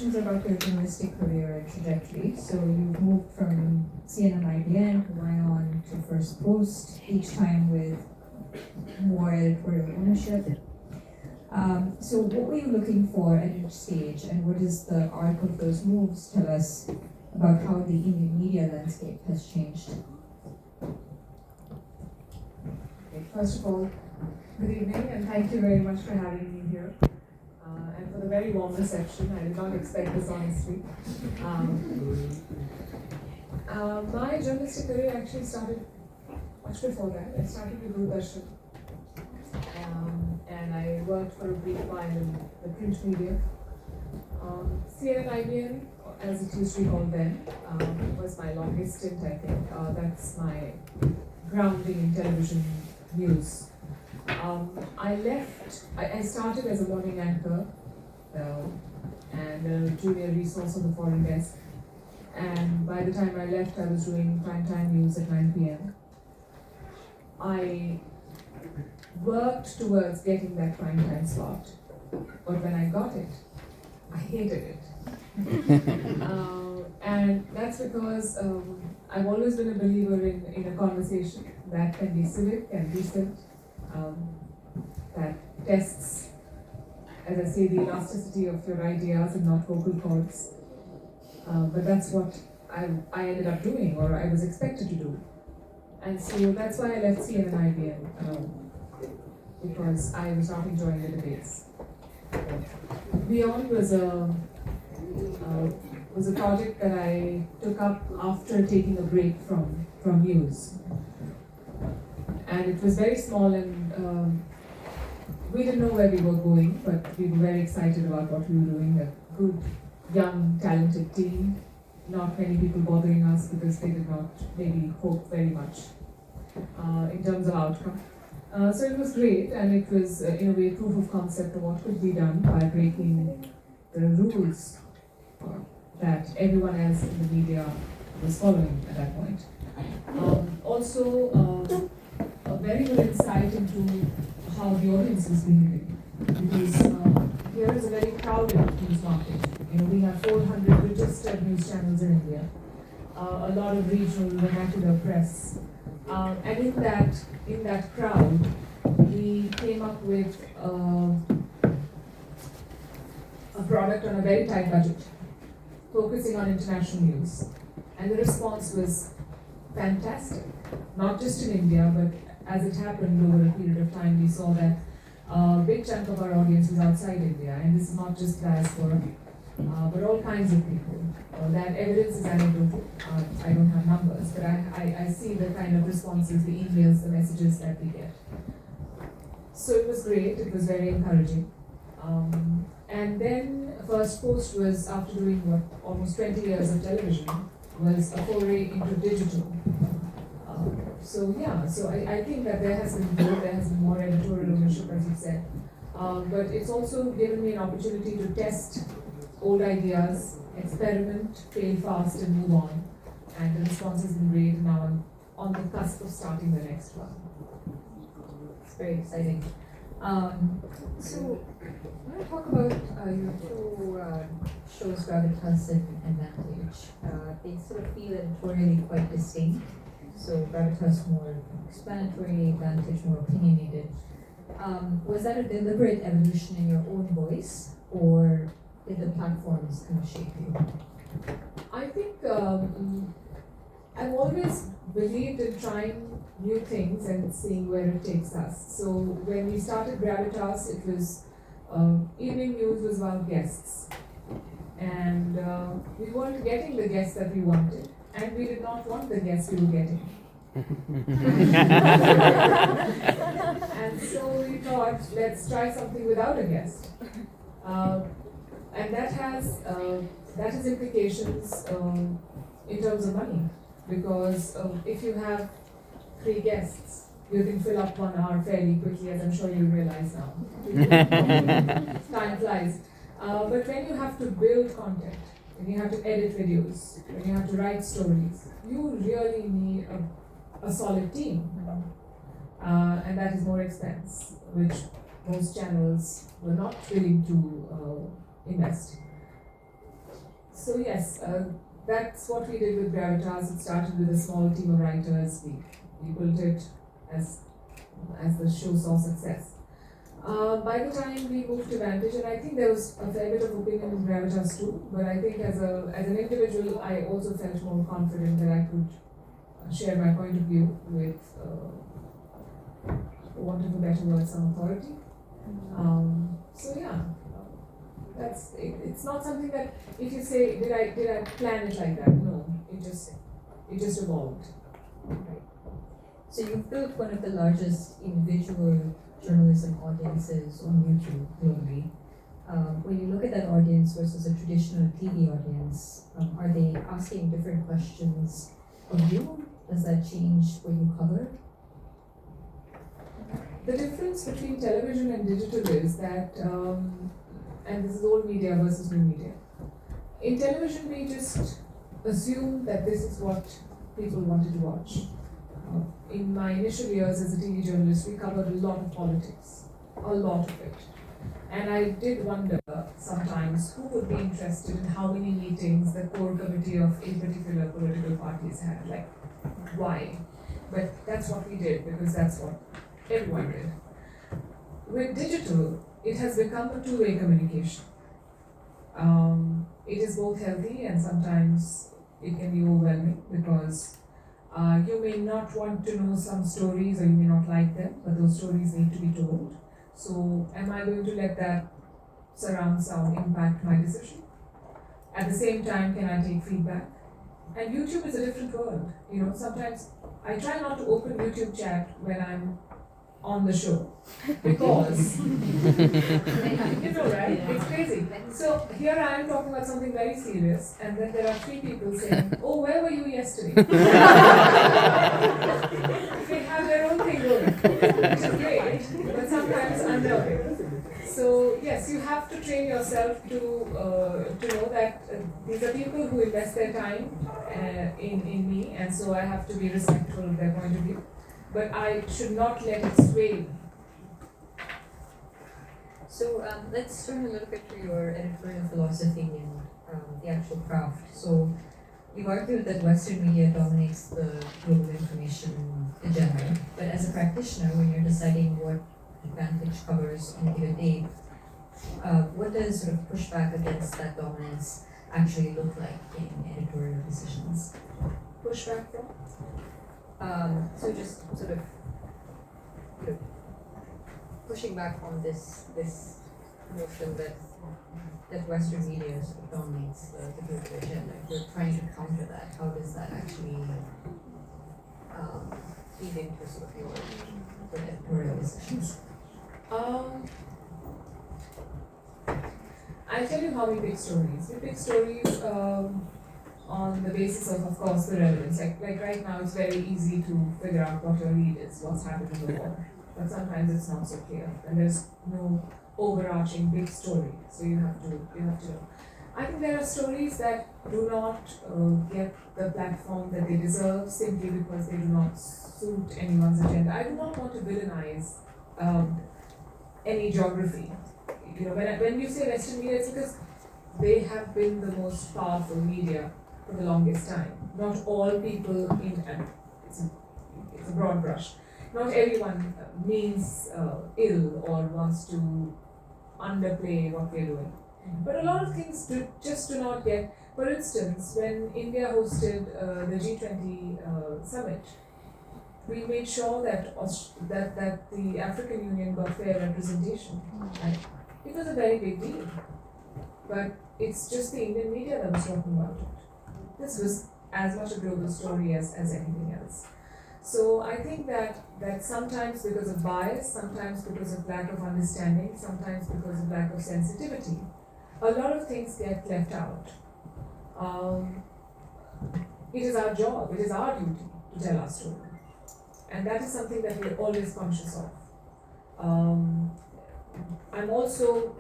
questions about your journalistic career and trajectory. So you've moved from CNN IBN to Lion to First Post, each time with more editorial ownership. So what were you looking for at each stage, and what does the arc of those moves tell us about how the Indian media landscape has changed? Okay, first of all, good evening, and thank you very much for having me here. And for the very warm reception. I did not expect this, honestly. My journalistic career actually started much before that. I started with Doordarshan. And I worked for a brief while in the print media. CNN IBN, as it used to be called then, was my longest stint, I think. That's my grounding in television news. I started as a morning anchor and a junior resource on the foreign desk. And by the time I left, I was doing primetime news at 9 p.m. I worked towards getting that primetime slot, but when I got it, I hated it. And that's because I've always been a believer in a conversation that can be civic and decent, that tests, as I say, the elasticity of your ideas and not vocal cords. But that's what I ended up doing, or I was expected to do. And so that's why I left CNN IBN, because I was not enjoying the debates. Beyond was a project that I took up after taking a break from news. And it was very small, and we didn't know where we were going, but we were very excited about what we were doing. A good, young, talented team. Not many people bothering us because they did not maybe hope very much in terms of outcome. So it was great, and it was in a way proof of concept of what could be done by breaking the rules that everyone else in the media was following at that point. Also, a very good insight into how the audience is behaving, because here is a very crowded news market. We have 400 registered news channels in India, a lot of regional vernacular press, and in that crowd, we came up with a product on a very tight budget, focusing on international news, and the response was fantastic. Not just in India, but as it happened over a period of time, we saw that a big chunk of our audience was outside India, and this is not just diaspora, but all kinds of people. That evidence is anecdotal. I don't have numbers, but I see the kind of responses, the emails, the messages that we get. So it was great, it was very encouraging. And then First Post was, after doing almost 20 years of television, was a foray into digital. So I think that there has been growth, there has been more editorial ownership, as you said. But it's also given me an opportunity to test old ideas, experiment, fail fast, and move on. And the response has been great. Now I'm on the cusp of starting the next one. It's very exciting. So I want to talk about your two shows, Gravitas and Vantage. They sort of feel editorially quite distinct. So Gravitas more explanatory, Vantage more opinionated. Was that a deliberate evolution in your own voice, or did the platforms kind of shape you? I think I've always believed in trying new things and seeing where it takes us. So when we started Gravitas, it was evening news was about guests, and we weren't getting the guests that we wanted, and we did not want the guests we were getting. And so we thought, let's try something without a guest, and that has implications in terms of money, because if you have 3 guests, you can fill up 1 hour fairly quickly, as I'm sure you realize now. Time flies. But when you have to build content, when you have to edit videos, when you have to write stories, you really need a solid team. And that is more expense, which most channels were not willing to invest. So yes, that's what we did with Gravitas. It started with a small team of writers. We built it as the show saw success. By the time we moved to Vantage, and I think there was a fair bit of opinion in Gravitas too, but I think as an individual, I also felt more confident that I could share my point of view with, for want of a better word, some authority. So yeah, that's it. It's not something that if you say, did I plan it like that? No, it just evolved. Right. So you've built one of the largest individual journalism audiences on YouTube globally. When you look at that audience versus a traditional TV audience, are they asking different questions of you? Does that change what you cover? The difference between television and digital is that, and this is old media versus new media. In television, we just assume that this is what people wanted to watch. In my initial years as a TV journalist, we covered a lot of politics, a lot of it. And I did wonder sometimes who would be interested in how many meetings the core committee of a particular political parties had, like why? But that's what we did because that's what everyone did. With digital, it has become a two-way communication. It is both healthy and sometimes it can be overwhelming because you may not want to know some stories or you may not like them, but those stories need to be told. So am I going to let that surround sound impact my decision? At the same time, can I take feedback? And YouTube is a different world. Sometimes I try not to open YouTube chat when I'm on the show because right? It's crazy. So here I am talking about something very serious, and then there are three people saying, "Oh, where were you yesterday?" They have their own thing going, which is great, but sometimes unnerving. So yes, you have to train yourself to know that these are people who invest their time in me, and so I have to be respectful of their point of view. But I should not let it sway me. So let's turn a little bit to your editorial philosophy and the actual craft. So you've argued that Western media dominates the global information agenda, but as a practitioner, when you're deciding what Advantage covers on a given day, what does sort of pushback against that dominance actually look like in editorial decisions? Pushback from? So just sort of pushing back on this notion that Western media sort of dominates the global agenda. If you're trying to counter that, how does that actually feed into sort of your editorial decisions? I'll tell you how we pick stories. We pick stories on the basis of course, the relevance. Like right now, it's very easy to figure out what your lead is, what's happened in the war. But sometimes it's not so clear, and there's no overarching big story. So you have to know. I think there are stories that do not get the platform that they deserve simply because they do not suit anyone's agenda. I do not want to villainize any geography. When you say Western media, it's because they have been the most powerful media for the longest time. Not all people it's a broad brush. Not everyone means ill or wants to underplay what we're doing. But a lot of things just do not get. For instance, when India hosted the G20 summit, we made sure that the African Union got fair representation. Right? It was a very big deal. But it's just the Indian media that was talking about it. This was as much a global story as anything else. So I think that sometimes because of bias, sometimes because of lack of understanding, sometimes because of lack of sensitivity, a lot of things get left out. It is our job, it is our duty to tell our story. And that is something that we're always conscious of. I'm also,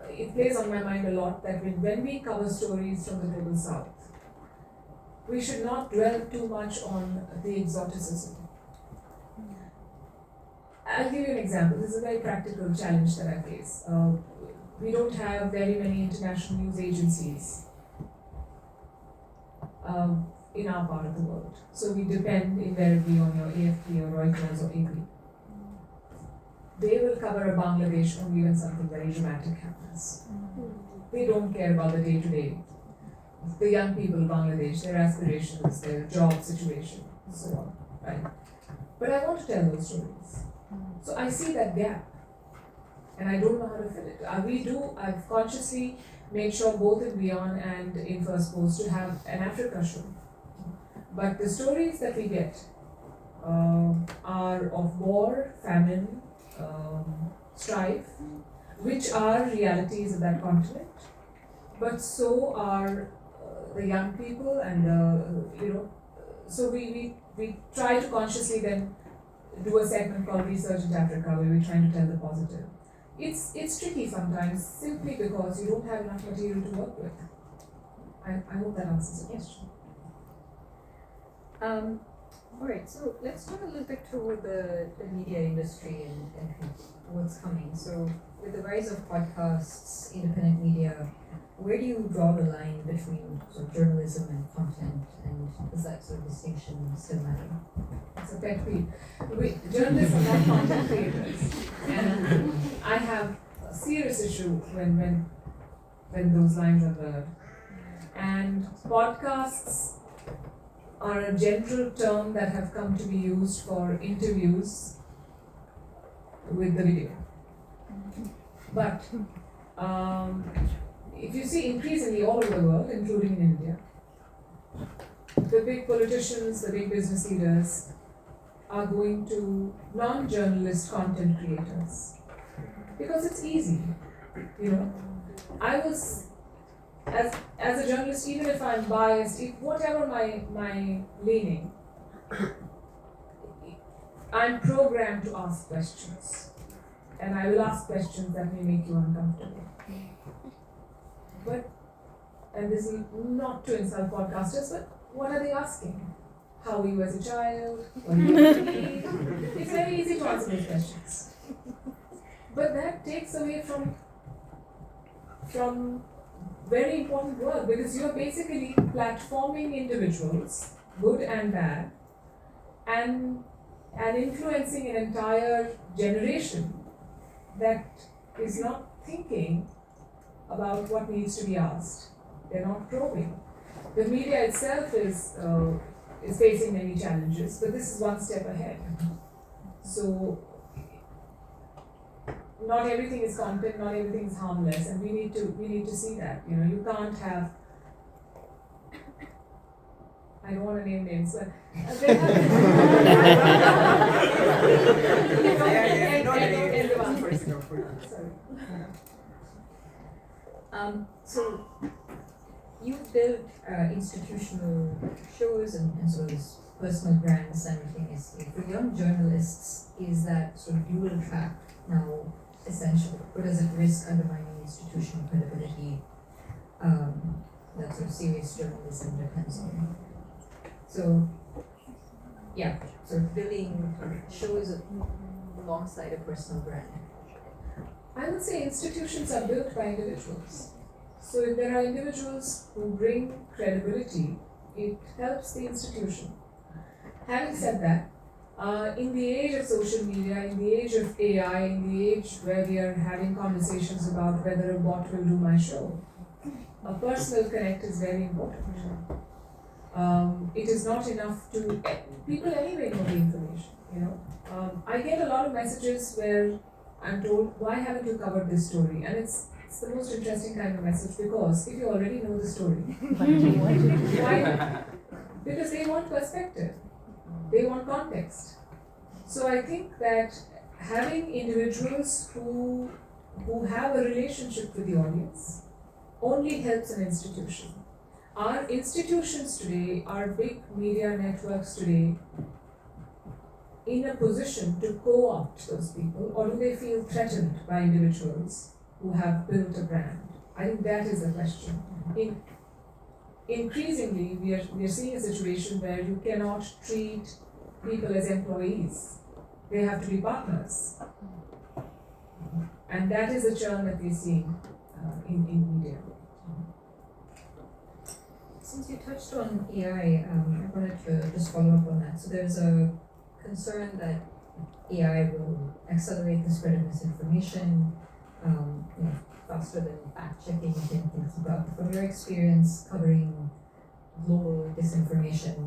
it plays on my mind a lot that when we cover stories from the global south, we should not dwell too much on the exoticism. I'll give you an example. This is a very practical challenge that I face. We don't have very many international news agencies in our part of the world. So we depend invariably on your AFP or Reuters or AP. They will cover a Bangladesh only when something very dramatic happens. They don't care about the day-to-day. The young people of Bangladesh, their aspirations, their job situation, and so on, right? But I want to tell those stories. So I see that gap, and I don't know how to fill it. I've consciously made sure both in Beyond and in First Post to have an Africa show. But the stories that we get are of war, famine, strife, which are realities of that continent, but so are the young people and so we try to consciously then do a segment called Research in Africa where we're trying to tell the positive. It's tricky sometimes simply because you don't have enough material to work with. I hope that answers the question. Alright, so let's talk a little bit toward the media industry and what's coming. So with the rise of podcasts, independent media, where do you draw the line between sort of journalism and content, and does that sort of distinction still matter? It's a pet peeve. Journalists are not content creators, and I have a serious issue when those lines are blurred. And podcasts are a general term that have come to be used for interviews with the video. But if you see increasingly all over the world, including in India, the big politicians, the big business leaders are going to non-journalist content creators because it's easy. I was as a journalist, even if I'm biased, whatever my leaning, I'm programmed to ask questions, and I will ask questions that may make you uncomfortable. And this is not to insult podcasters, but what are they asking? How were you as a child? What did you eat? It's very easy to answer those questions. But that takes away from very important work, because you're basically platforming individuals, good and bad, and influencing an entire generation that is not thinking about what needs to be asked. They're not probing. The media itself is facing many challenges, but this is one step ahead. So not everything is content, not everything is harmless, and we need to see that. You can't have, I don't want to name names, but they have So you've built institutional shows and sort of this personal brand simultaneously. For young journalists, is that sort of dual track now essential, or does it risk undermining institutional credibility that sort of serious journalism depends on? So, yeah, sort of building shows alongside a personal brand. I would say institutions are built by individuals. So if there are individuals who bring credibility, it helps the institution. Having said that, in the age of social media, in the age of AI, in the age where we are having conversations about whether a bot will do my show, a personal connect is very important. It is not enough to, people anyway know the information, I get a lot of messages where I'm told, why haven't you covered this story? And it's the most interesting kind of message, because if you already know the story, why? Because they want perspective, they want context. So I think that having individuals who have a relationship with the audience only helps an institution. Our institutions today, our big media networks today, in a position to co-opt those people, or do they feel threatened by individuals who have built a brand? I think that is the question. Increasingly, we are seeing a situation where you cannot treat people as employees. They have to be partners. And that is a churn that we're seeing in media. So since you touched on AI, I wanted to just follow up on that. So there's a concern that AI will accelerate the spread of misinformation, faster than fact checking and things like that. From your experience covering global disinformation,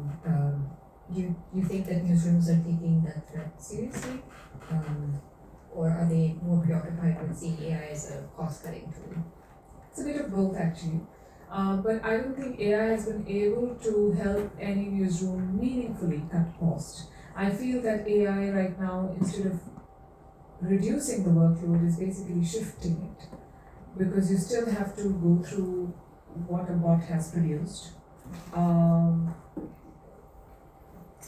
you think that newsrooms are taking that threat seriously, or are they more preoccupied with seeing AI as a cost-cutting tool? It's a bit of both actually. But I don't think AI has been able to help any newsroom meaningfully cut cost. I feel that AI right now, instead of reducing the workload, is basically shifting it. Because you still have to go through what a bot has produced.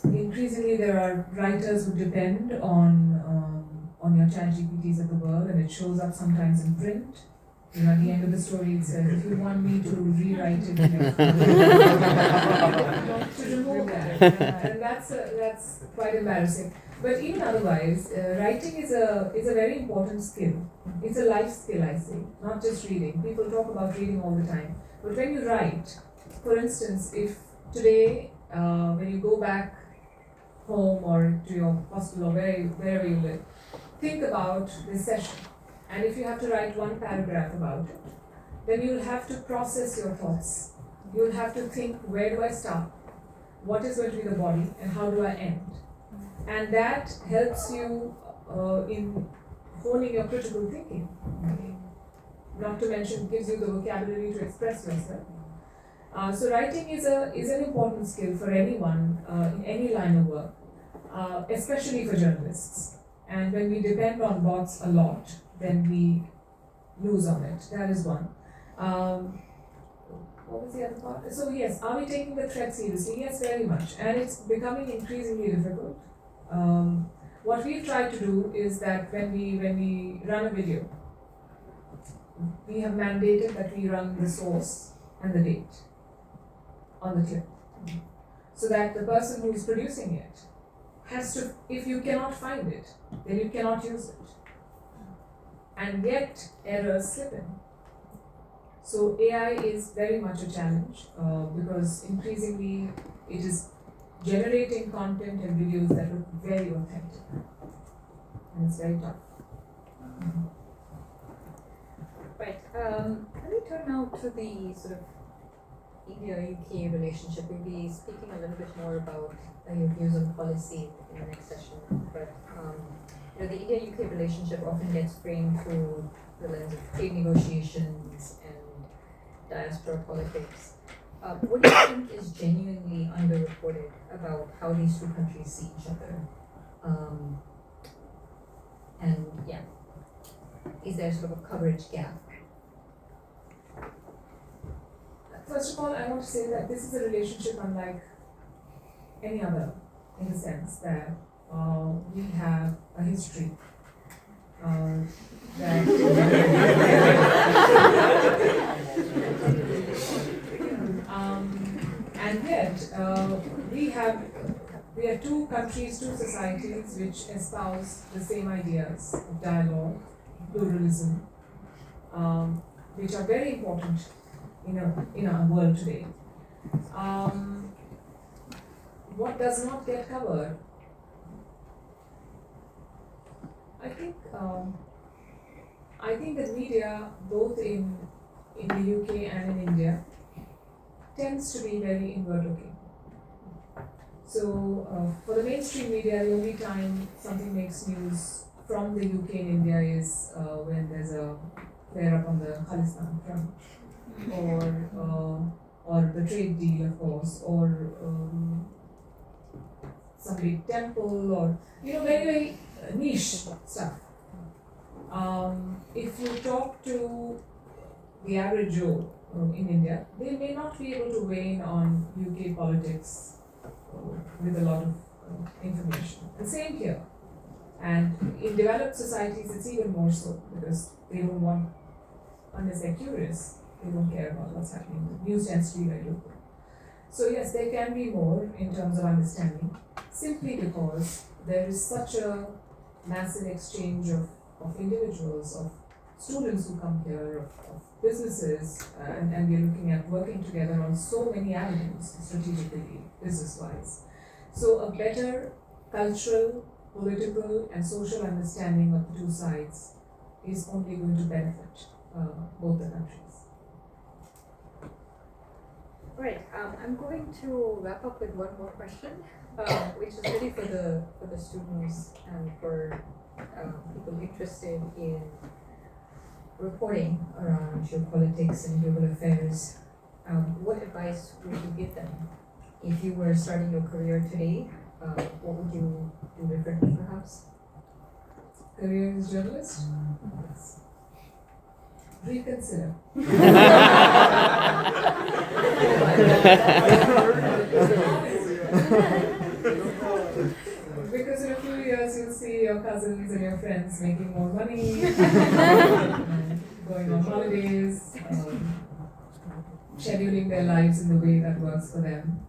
Increasingly, there are writers who depend on your ChatGPTs of the world, and it shows up sometimes in print. At the end of the story, it says, if you want me to rewrite it, you have to remove that. And that's quite embarrassing. But even otherwise, writing is a very important skill. It's a life skill, I say, not just reading. People talk about reading all the time. But when you write, for instance, if today, when you go back home or to your hostel or wherever you live, think about this session. And if you have to write one paragraph about it, then you'll have to process your thoughts. You'll have to think, where do I start? What is going to be the body? And how do I end? And that helps you in honing your critical thinking. Not to mention, gives you the vocabulary to express yourself. So writing is an important skill for anyone in any line of work, especially for journalists. And when we depend on bots a lot, then we lose on it. That is one. What was the other part? So yes, are we taking the threat seriously? Yes, very much. And it's becoming increasingly difficult. What we've tried to do is that when we run a video, we have mandated that we run the source and the date on the clip. So that the person who is producing it has to, if you cannot find it, then you cannot use it. And yet errors slip in. So AI is very much a challenge because increasingly it is generating content and videos that look very authentic. And it's very tough. Right. Let me turn now to the sort of India-UK relationship. We'll be speaking a little bit more about your views on policy in the next session. But the India-UK relationship often gets framed through the lens of trade negotiations and diaspora politics. What do you think is genuinely underreported about how these two countries see each other? Is there sort of a coverage gap? First of all, I want to say that this is a relationship unlike any other, in the sense that we have a history that and yet we are two countries, two societies which espouse the same ideas of dialogue, pluralism, which are very important in our world today. What does not get covered? I think the media, both in the UK and in India, tends to be very inward-looking. So, for the mainstream media, the only time something makes news from the UK and India is when there's a flare-up on the Khalistan front, or the trade deal, of course, or some big temple, or very, very niche stuff. If you talk to the average Joe in India, they may not be able to weigh in on UK politics with a lot of information. The same here. And in developed societies, it's even more so, because they don't want, unless they're curious, they don't care about what's happening. The news tends to be very local. So yes, there can be more in terms of understanding, simply because there is such a massive exchange of individuals, of students who come here, of businesses, and we're looking at working together on so many avenues, strategically, business-wise. So a better cultural, political, and social understanding of the two sides is only going to benefit both the countries. Right, I'm going to wrap up with one more question, which is really for the students and for people interested in reporting around geopolitics and global affairs. What advice would you give them if you were starting your career today? What would you do differently, perhaps? Career as journalist? Yes. Reconsider. Because in a few years you'll see your cousins and your friends making more money, going on holidays, scheduling their lives in the way that works for them.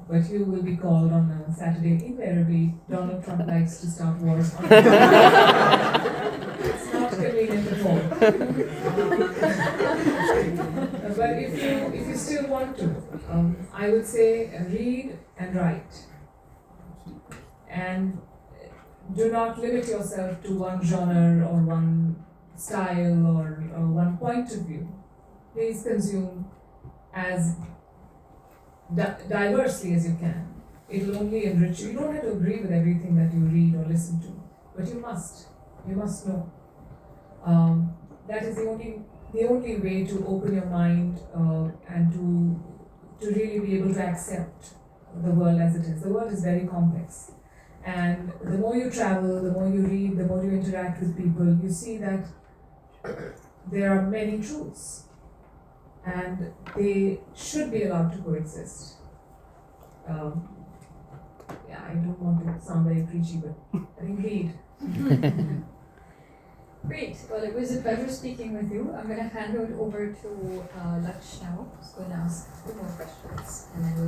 But you will be called on a Saturday. Invariably, Donald Trump likes to start wars. It's not convenient at all. But if you still want to, I would say read and write. And do not limit yourself to one genre or one style or one point of view. Please consume as diversely as you can. It will only enrich you. You don't have to agree with everything that you read or listen to, but you must know. That is the only way to open your mind and to really be able to accept the world as it is. The world is very complex, and the more you travel, the more you read, the more you interact with people, you see that there are many truths, and they should be allowed to coexist. I don't want to sound very preachy, but I think read. Great. Well, it was a pleasure speaking with you. I'm going to hand it over to Laksh now, who's going to ask 2 more questions, and then we'll